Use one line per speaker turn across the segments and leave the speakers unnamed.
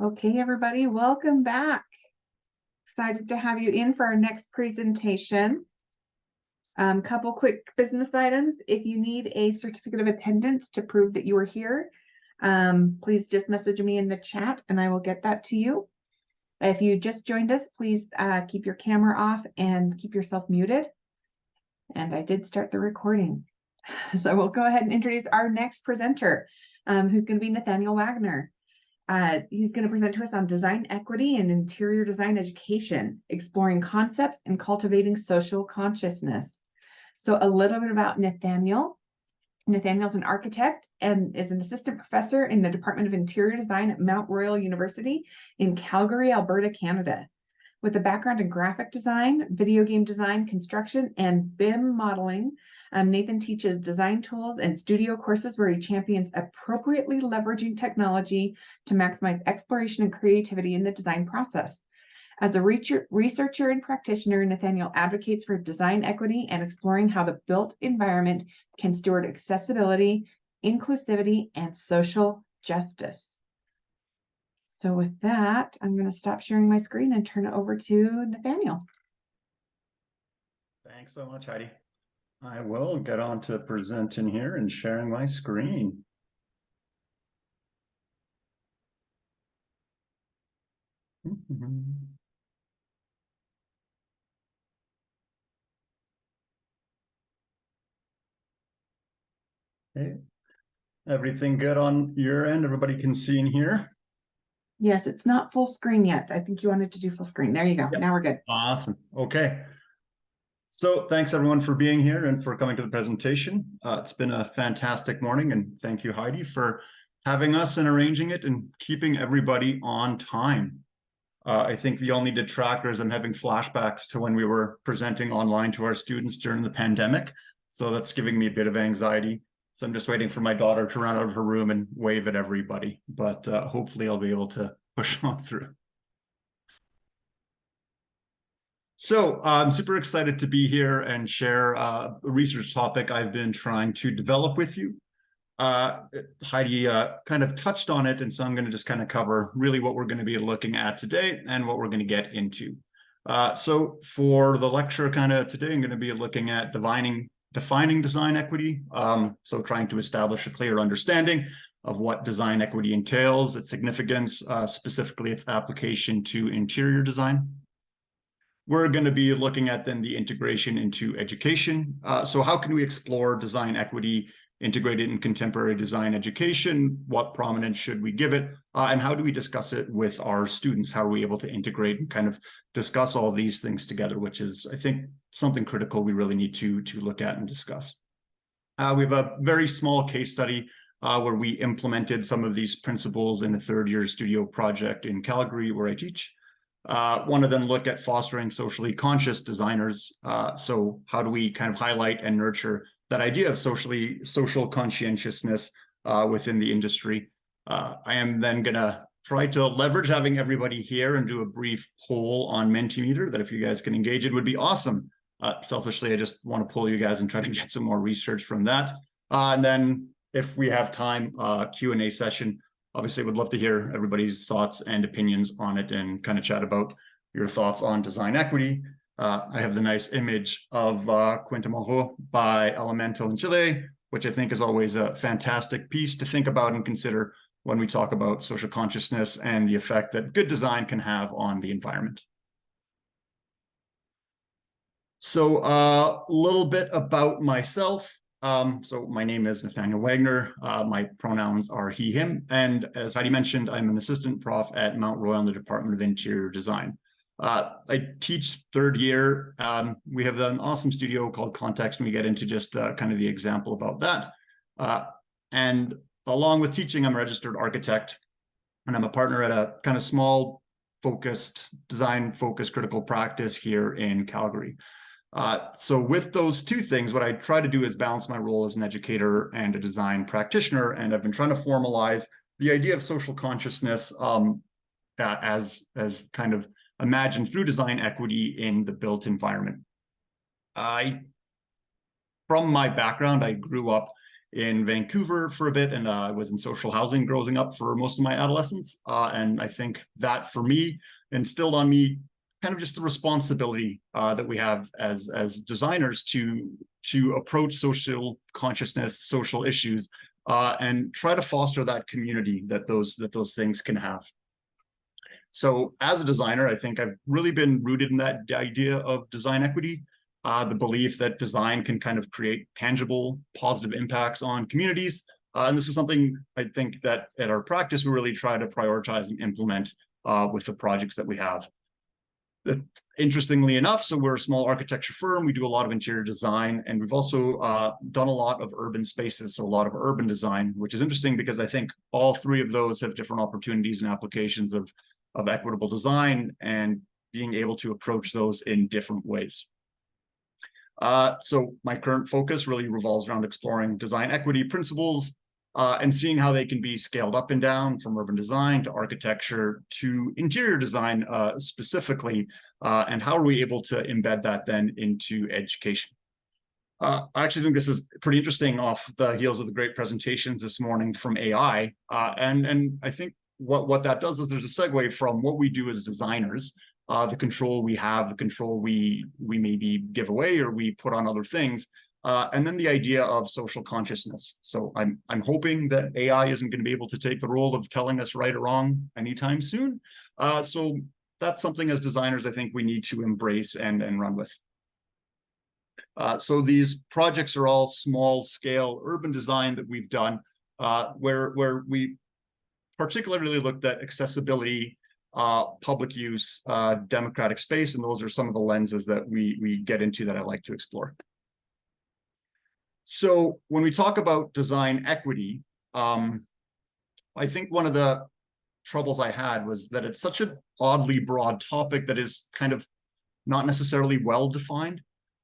Okay, everybody, welcome back. Excited to have you in for our next presentation. Couple quick business items. If you need a certificate of attendance to prove that you were here, please just message me in the chat and I will get that to you. If you just joined us, please keep your camera off and keep yourself muted. And I did start the recording. So we'll go ahead and introduce our next presenter, who's going to be Nathaniel Wagenaar. He's going to present to us on design equity and interior design education, exploring concepts and cultivating social consciousness. So a little bit about Nathaniel. Nathaniel's an architect and is an assistant professor in the Department of Interior Design at Mount Royal University in Calgary, Alberta, Canada. With a background in graphic design, video game design, construction, and BIM modeling, Nathan teaches design tools and studio courses where he champions appropriately leveraging technology to maximize exploration and creativity in the design process. As a researcher and practitioner, Nathaniel advocates for design equity and exploring how the built environment can steward accessibility, inclusivity, and social justice. So with that, I'm going to stop sharing my screen and turn it over to Nathaniel.
Thanks so much, Heidi. I will get on to presenting here and sharing my screen. Okay. Everything good on your end? Everybody can see in here?
Yes, it's not full screen yet. I think you wanted to do full screen. There you go.
Yep.
Now we're good.
Awesome. Okay. So thanks everyone for being here and for coming to the presentation. It's been a fantastic morning, and thank you, Heidi, for having us and arranging it and keeping everybody on time. I think the only detractor is I'm having flashbacks to when we were presenting online to our students during the pandemic. So that's giving me a bit of anxiety. So I'm just waiting for my daughter to run out of her room and wave at everybody, but hopefully I'll be able to push on through. So I'm super excited to be here and share a research topic I've been trying to develop with you. Heidi kind of touched on it, and so I'm going to just kind of cover really what we're going to be looking at today and what we're going to get into. So for the lecture kind of today, I'm going to be looking at defining design equity, so trying to establish a clear understanding of what design equity entails, its significance, specifically its application to interior design. We're going to be looking at then the integration into education. So how can we explore design equity integrated in contemporary design education? What prominence should we give it? And how do we discuss it with our students? How are we able to integrate and kind of discuss all these things together, which is, I think, something critical we really need to look at and discuss. We have a very small case study where we implemented some of these principles in a third-year studio project in Calgary, where I teach. Want to then look at fostering socially conscious designers. So how do we kind of highlight and nurture that idea of social conscientiousness within the industry? I am then going to try to leverage having everybody here and do a brief poll on Mentimeter that if you guys can engage, it would be awesome. Selfishly, I just want to pull you guys and try to get some more research from that. And then if we have time, Q&A session. Obviously, would love to hear everybody's thoughts and opinions on it and kind of chat about your thoughts on design equity. I have the nice image of Quinta Mojo by Elemental in Chile, which I think is always a fantastic piece to think about and consider when we talk about social consciousness and the effect that good design can have on the environment. So a little bit about myself. So my name is Nathaniel Wagenaar. My pronouns are he, him. And as Heidi mentioned, I'm an assistant prof at Mount Royal in the Department of Interior Design. I teach third year. We have an awesome studio called Context, and we get into just kind of the example about that. And along with teaching, I'm a registered architect, and I'm a partner at a kind of small design-focused critical practice here in Calgary. So with those two things, what I try to do is balance my role as an educator and a design practitioner. And I've been trying to formalize the idea of social consciousness as kind of imagined through design equity in the built environment. From my background, I grew up in Vancouver for a bit, and I was in social housing growing up for most of my adolescence. And I think that for me instilled on me kind of just the responsibility that we have as designers to approach social consciousness, social issues, and try to foster that community that those things can have. So as a designer, I think I've really been rooted in that idea of design equity, the belief that design can kind of create tangible, positive impacts on communities. And this is something I think that at our practice, we really try to prioritize and implement with the projects that we have. Interestingly enough, so we're a small architecture firm. We do a lot of interior design, and we've also done a lot of urban spaces, so a lot of urban design, which is interesting because I think all three of those have different opportunities and applications of equitable design and being able to approach those in different ways. So my current focus really revolves around exploring design equity principles and seeing how they can be scaled up and down from urban design to architecture to interior design specifically, and how are we able to embed that then into education. I actually think this is pretty interesting off the heels of the great presentations this morning from AI, and I think what that does is there's a segue from what we do as designers, the control we have, the control we maybe give away or we put on other things, and then the idea of social consciousness. So I'm hoping that AI isn't going to be able to take the role of telling us right or wrong anytime soon. So that's something as designers I think we need to embrace and run with. So these projects are all small scale urban design that we've done, where we particularly looked at accessibility, public use, democratic space, and those are some of the lenses that we get into that I like to explore. So when we talk about design equity, I think one of the troubles I had was that it's such an oddly broad topic that is kind of not necessarily well defined.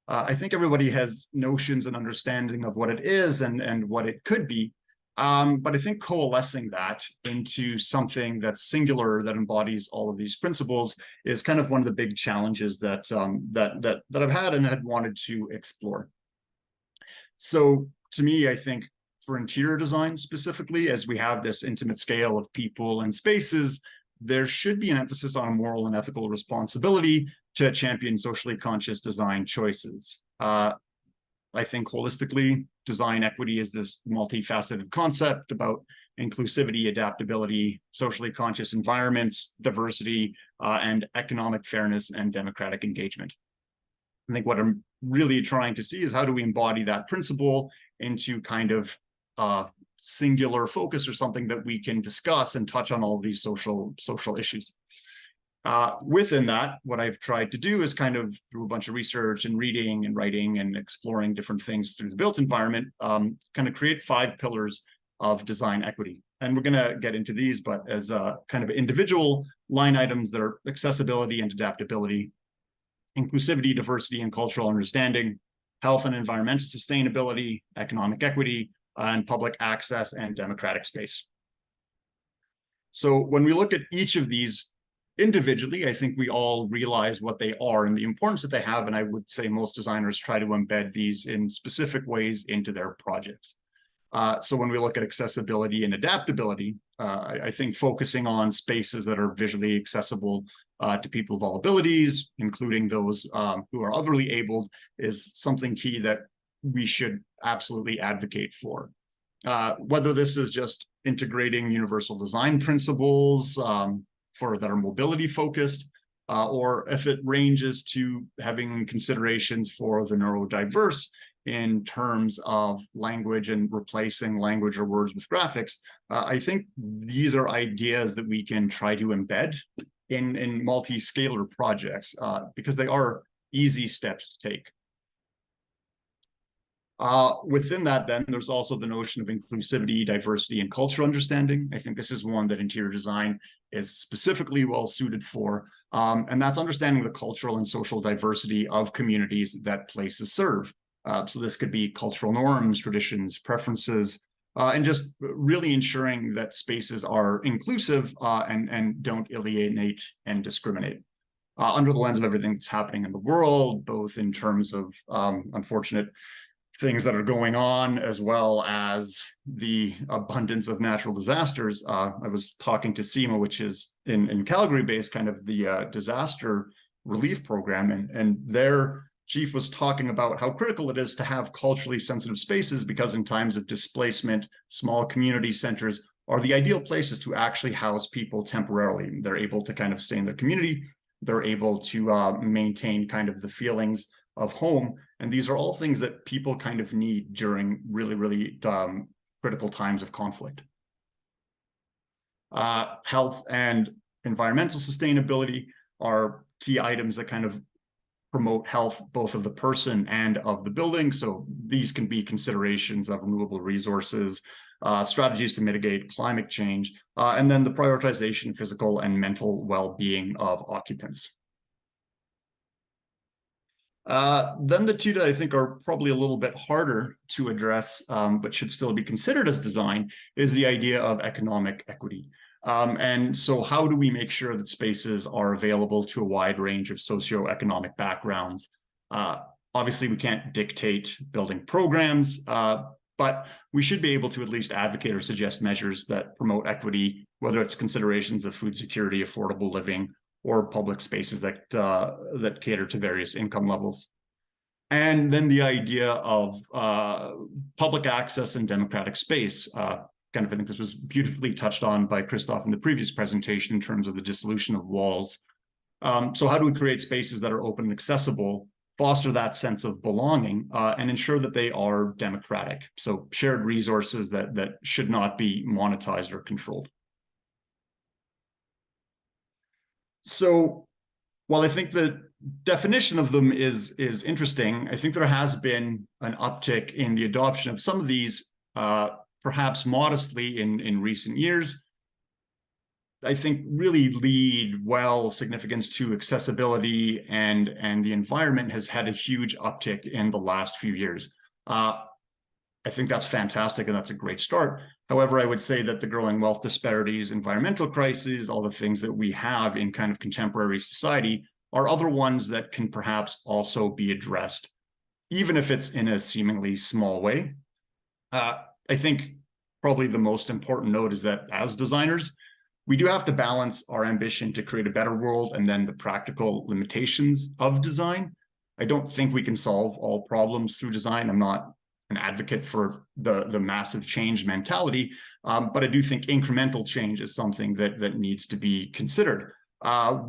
I think everybody has notions and understanding of what it is and what it could be. But I think coalescing that into something that's singular that embodies all of these principles is kind of one of the big challenges that I've had and had wanted to explore. So to me, I think for interior design specifically, as we have this intimate scale of people and spaces, there should be an emphasis on moral and ethical responsibility to champion socially conscious design choices. I think holistically, design equity is this multifaceted concept about inclusivity, adaptability, socially conscious environments, diversity, and economic fairness and democratic engagement. I think what I'm really trying to see is how do we embody that principle into kind of singular focus or something that we can discuss and touch on all of these social issues. Within that, what I've tried to do is kind of through a bunch of research and reading and writing and exploring different things through the built environment, kind of create 5 pillars of design equity. And we're going to get into these, but as kind of individual line items that are accessibility and adaptability, inclusivity, diversity, and cultural understanding, health and environmental sustainability, economic equity, and public access and democratic space. So when we look at each of these individually, I think we all realize what they are and the importance that they have, and I would say most designers try to embed these in specific ways into their projects. So when we look at accessibility and adaptability, I think focusing on spaces that are visually accessible to people with all abilities, including those who are otherly abled, is something key that we should absolutely advocate for. Whether this is just integrating universal design principles that are mobility focused, or if it ranges to having considerations for the neurodiverse in terms of language and replacing language or words with graphics, I think these are ideas that we can try to embed in multi-scalar projects because they are easy steps to take. Within that, then, there's also the notion of inclusivity, diversity, and cultural understanding. I think this is one that interior design is specifically well suited for, and that's understanding the cultural and social diversity of communities that places serve. So this could be cultural norms, traditions, preferences, and just really ensuring that spaces are inclusive and don't alienate and discriminate. Under the lens of everything that's happening in the world, both in terms of unfortunate things that are going on, as well as the abundance of natural disasters. I was talking to SEMA, which is in Calgary based, kind of the disaster relief program, and their chief was talking about how critical it is to have culturally sensitive spaces, because in times of displacement, small community centers are the ideal places to actually house people temporarily. They're able to kind of stay in their community. They're able to maintain kind of the feelings of home. And these are all things that people kind of need during really, really critical times of conflict. Health and environmental sustainability are key items that kind of promote health, both of the person and of the building. So these can be considerations of renewable resources, strategies to mitigate climate change, and then the prioritization of physical and mental well-being of occupants. Then the two that I think are probably a little bit harder to address, but should still be considered as design, is the idea of economic equity. And so how do we make sure that spaces are available to a wide range of socioeconomic backgrounds? Obviously, we can't dictate building programs, but we should be able to at least advocate or suggest measures that promote equity, whether it's considerations of food security, affordable living, or public spaces that that cater to various income levels. And then the idea of public access and democratic space. Kind of, I think this was beautifully touched on by Christoph in the previous presentation in terms of the dissolution of walls. So how do we create spaces that are open and accessible, foster that sense of belonging, and ensure that they are democratic? So shared resources that should not be monetized or controlled. So while I think the definition of them is interesting, I think there has been an uptick in the adoption of some of these, perhaps modestly in recent years. I think really lead well significance to accessibility, and the environment has had a huge uptick in the last few years. I think that's fantastic, and that's a great start. However, I would say that the growing wealth disparities, environmental crises, all the things that we have in kind of contemporary society are other ones that can perhaps also be addressed, even if it's in a seemingly small way. I think probably the most important note is that as designers, we do have to balance our ambition to create a better world and then the practical limitations of design. I don't think we can solve all problems through design. I'm not an advocate for the massive change mentality, but I do think incremental change is something that needs to be considered.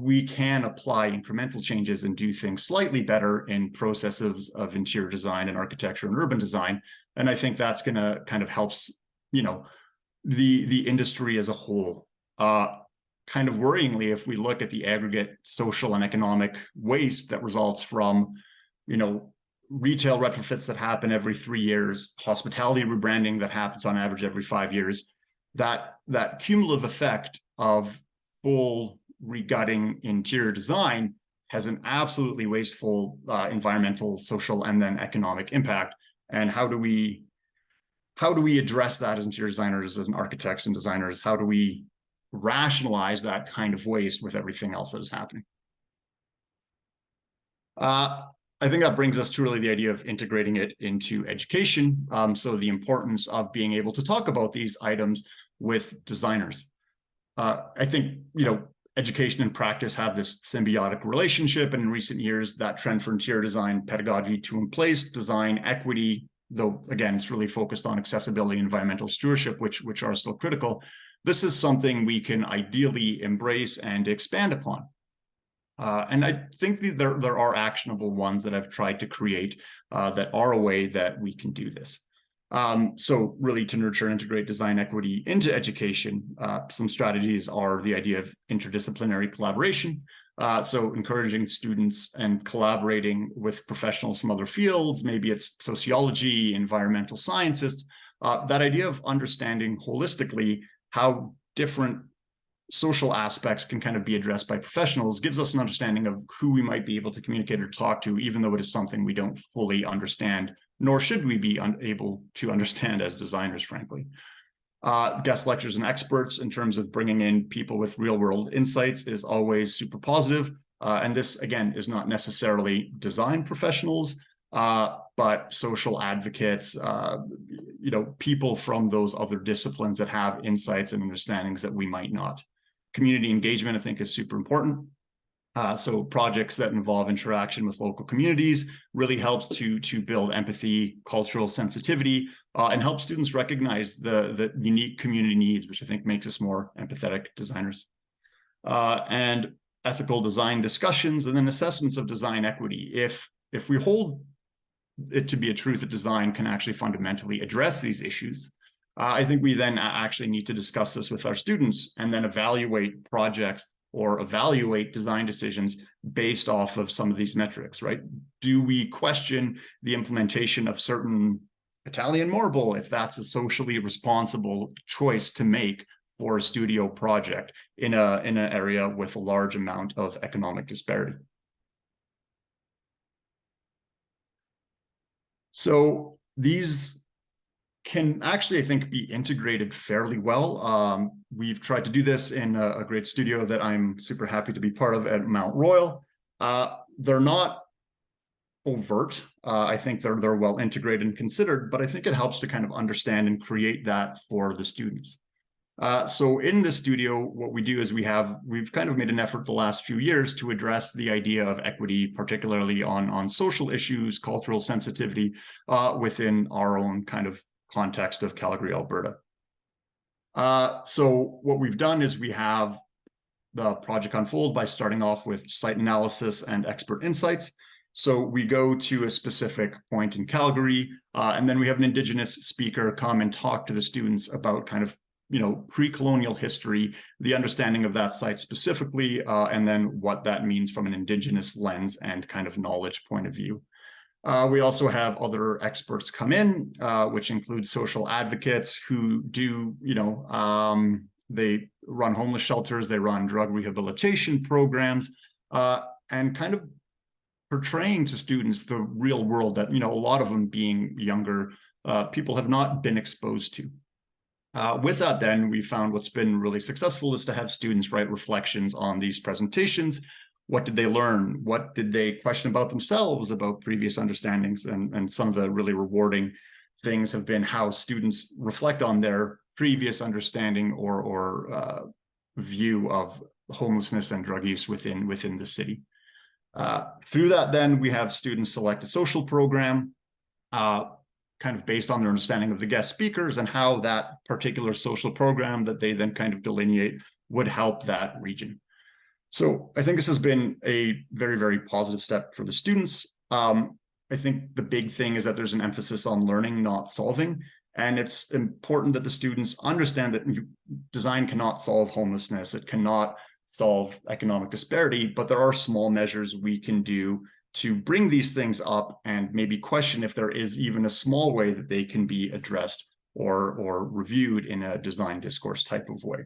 We can apply incremental changes and do things slightly better in processes of interior design and architecture and urban design. And I think that's going to kind of helps, you know, the industry as a whole. Kind of worryingly, if we look at the aggregate social and economic waste that results from, you know, retail retrofits that happen every 3 years, hospitality rebranding that happens on average every 5 years, that cumulative effect of full regutting interior design has an absolutely wasteful environmental, social, and then economic impact. And how do we address that as interior designers, as architects and designers? How do we rationalize that kind of waste with everything else that is happening? I think that brings us to really the idea of integrating it into education. So the importance of being able to talk about these items with designers. I think, you know, education and practice have this symbiotic relationship. And in recent years, that trend for interior design pedagogy to embrace design equity, though, again, it's really focused on accessibility and environmental stewardship, which are still critical. This is something we can ideally embrace and expand upon. And I think there are actionable ones that I've tried to create that are a way that we can do this. So really to nurture and integrate design equity into education, some strategies are the idea of interdisciplinary collaboration. So encouraging students and collaborating with professionals from other fields, maybe it's sociology, environmental scientists, that idea of understanding holistically how different social aspects can kind of be addressed by professionals gives us an understanding of who we might be able to communicate or talk to, even though it is something we don't fully understand, nor should we be able to understand as designers, frankly. Guest lectures and experts in terms of bringing in people with real world insights is always super positive. And this, again, is not necessarily design professionals. but social advocates, people from those other disciplines that have insights and understandings that we might not. Community engagement, I think, is super important. So projects that involve interaction with local communities really helps to build empathy, cultural sensitivity, and help students recognize the unique community needs, which I think makes us more empathetic designers. And ethical design discussions, and then assessments of design equity. If we hold it to be a truth that design can actually fundamentally address these issues, I think we then actually need to discuss this with our students and then evaluate projects or evaluate design decisions based off of some of these metrics, right? Do we question the implementation of certain Italian marble if that's a socially responsible choice to make for a studio project in an area with a large amount of economic disparity? So these can actually, I think, be integrated fairly well. We've tried to do this in a great studio that I'm super happy to be part of at Mount Royal. They're not overt. I think they're well integrated and considered, but I think it helps to kind of understand and create that for the students. So in the studio, what we do is we've kind of made an effort the last few years to address the idea of equity, particularly on social issues, cultural sensitivity, within our own kind of context of Calgary, Alberta. So what we've done is we have the project unfold by starting off with site analysis and expert insights. So we go to a specific point in Calgary, and then we have an Indigenous speaker come and talk to the students about kind of pre-colonial history, the understanding of that site specifically, and then what that means from an Indigenous lens and kind of knowledge point of view. We also have other experts come in, which include social advocates who do, they run homeless shelters, they run drug rehabilitation programs, and kind of portraying to students the real world that, a lot of them being younger, people have not been exposed to. With that, then, we found what's been really successful is to have students write reflections on these presentations. What did they learn? What did they question about themselves, about previous understandings? And some of the really rewarding things have been how students reflect on their previous understanding or view of homelessness and drug use within the city. Through that, then, we have students select a social program, kind of based on their understanding of the guest speakers and how that particular social program that they then kind of delineate would help that region. So I think this has been a very, very positive step for the students. I think the big thing is that there's an emphasis on learning, not solving. And it's important that the students understand that design cannot solve homelessness. It cannot solve economic disparity, but there are small measures we can do to bring these things up and maybe question if there is even a small way that they can be addressed or reviewed in a design discourse type of way.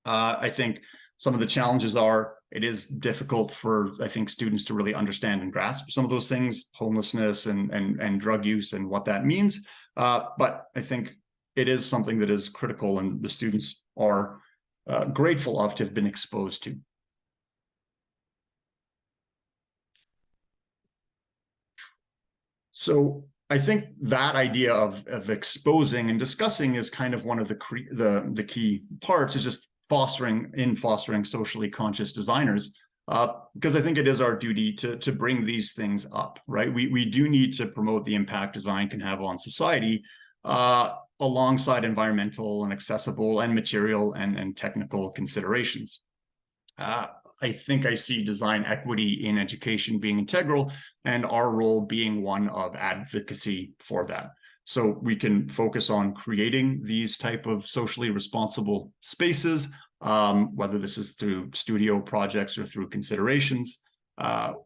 I think some of the challenges are, it is difficult for, I think, students to really understand and grasp some of those things, homelessness and drug use and what that means. But I think it is something that is critical and the students are grateful of to have been exposed to. So I think that idea of exposing and discussing is kind of one of the key parts, is just fostering socially conscious designers, because I think it is our duty to bring these things up, right? We do need to promote the impact design can have on society, alongside environmental and accessible and material and technical considerations. I think I see design equity in education being integral and our role being one of advocacy for that. So we can focus on creating these type of socially responsible spaces, whether this is through studio projects or through considerations.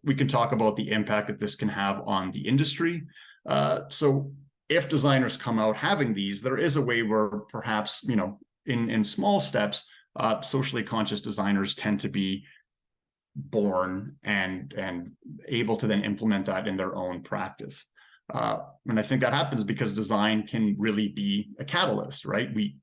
We can talk about the impact that this can have on the industry. So if designers come out having these, there is a way where perhaps, in small steps, socially conscious designers tend to be born and able to then implement that in their own practice. And I think that happens because design can really be a catalyst, right? We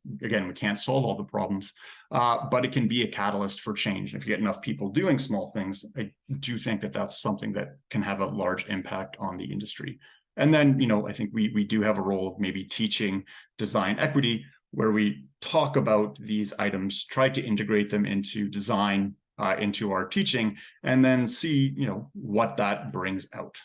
can't solve all the problems, but it can be a catalyst for change. If you get enough people doing small things, I do think that that's something that can have a large impact on the industry. And then, I think we do have a role of maybe teaching design equity, where we talk about these items, try to integrate them into design, into our teaching, and then see, what that brings out.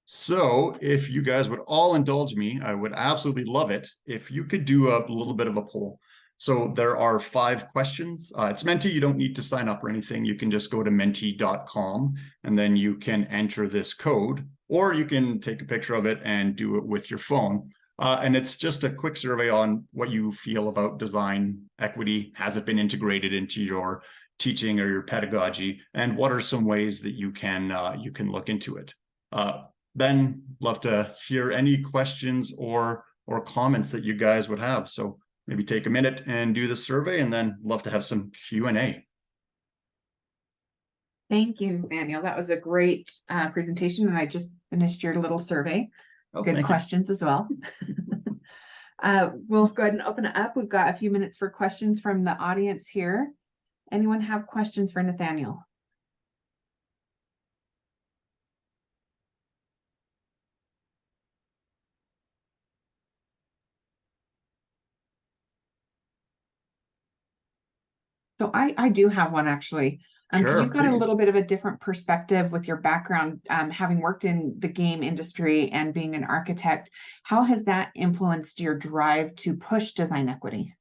So if you guys would all indulge me, I would absolutely love it if you could do a little bit of a poll. So there are 5 questions. It's Menti. You don't need to sign up or anything. You can just go to menti.com and then you can enter this code, or you can take a picture of it and do it with your phone. And it's just a quick survey on what you feel about design equity. Has it been integrated into your teaching or your pedagogy? And what are some ways that you can look into it? Then love to hear any questions or comments that you guys would have. So maybe take a minute and do the survey, and then love to have some Q&A.
Thank you, Nathaniel. That was a great presentation, and I just finished your little survey.
Oh,
good questions as well. We'll go ahead and open it up. We've got a few minutes for questions from the audience here. Anyone have questions for Nathaniel? So I do have one, actually. Because
Sure,
you've got
please.
a little bit of a different perspective with your background, having worked in the game industry and being an architect. How has that influenced your drive to push design equity?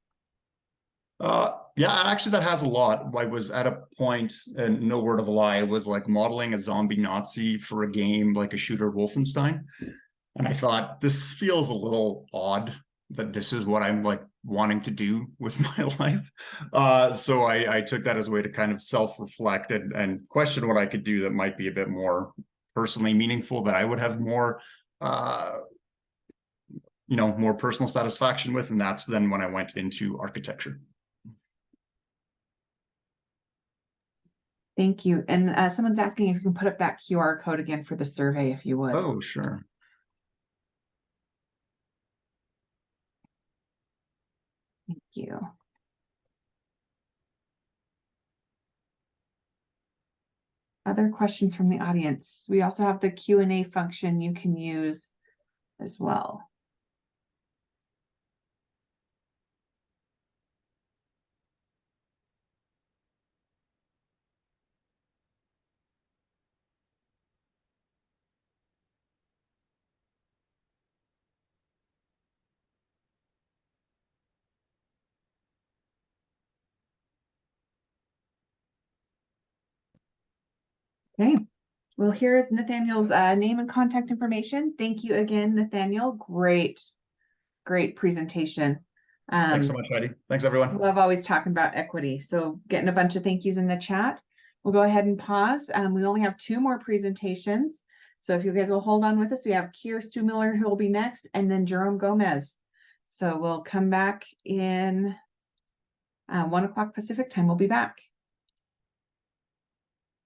Yeah, actually that has a lot. I was at a point, and no word of a lie, it was like modeling a zombie Nazi for a game like a shooter Wolfenstein. And I thought, this feels a little odd that this is what I'm like wanting to do with my life. So I took that as a way to kind of self-reflect and question what I could do that might be a bit more personally meaningful, that I would have more more personal satisfaction with. And that's then when I went into architecture.
Thank you. And someone's asking if you can put up that QR code again for the survey, if you would.
Oh, sure.
Thank you. Other questions from the audience? We also have the Q&A function you can use as well. Okay, well, here's Nathaniel's name and contact information. Thank you again, Nathaniel. Great presentation.
Thanks so much, Heidi. Thanks, everyone.
Love always talking about equity. So getting a bunch of thank yous in the chat. We'll go ahead and pause. We only have 2 more presentations. So if you guys will hold on with us, we have Keir Stumiller who will be next, and then Jerome Gomez. So we'll come back in 1 o'clock Pacific time. We'll be back.